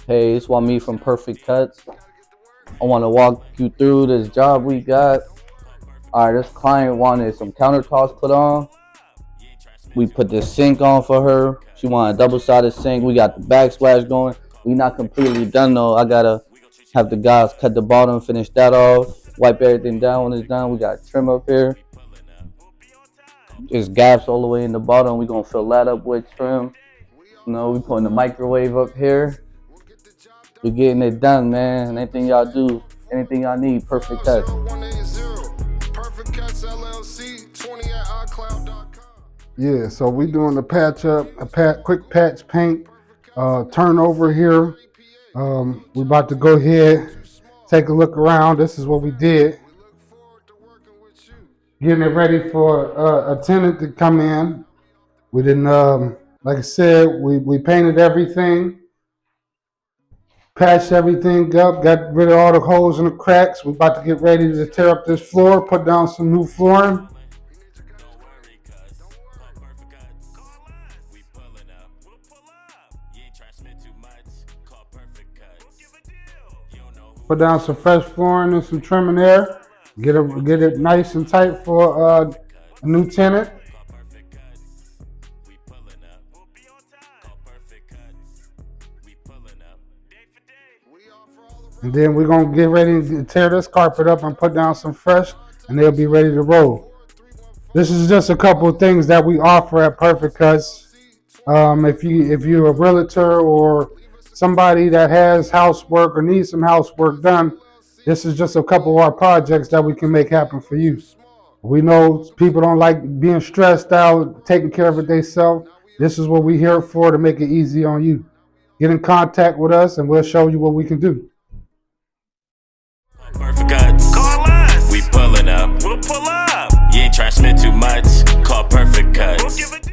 Hey, it's Wami from Perfect Cuts. I want to walk you through this job we got. Alright, this client wanted some countertops put on. We put this sink on for her. She wanted a double-sided sink. We got the backsplash going. We not completely done though. I gotta have the guys cut the bottom, finish that off, wipe everything down when it's done. We got trim up here. There's gaps all the way in the bottom. We gonna fill that up with trim. We putting the microwave up here. We getting it done, man. Anything y'all do, anything y'all need, Perfect Cuts. PerfectCutz LLC, 20 at iCloud.com. Yeah, so we doing the patch up, quick patch paint turnover here. We about to go ahead, take a look around. This is what we did. Getting it ready for a tenant to come in. We didn't, like I said, we painted everything, patched everything up, got rid of all the holes and the cracks. We're about to get ready to tear up this floor, put down some new flooring. Put down some fresh flooring and some trimming there. Get it nice and tight for a new tenant. And then we're gonna get ready to tear this carpet up and put down some fresh, and they'll be ready to roll. This is just a couple of things that we offer at Perfect Cuts. If you're a realtor or somebody that has housework or needs some housework done, this is just a couple of our projects that we can make happen for you. We know people don't like being stressed out, taking care of it themselves. This is what we're here for, to make it easy on you. Get in contact with us and we'll show you what we can do. Perfect Cuts. Call us. We pulling up. We'll pull up. You ain't trying to spend too much. Call Perfect Cuts.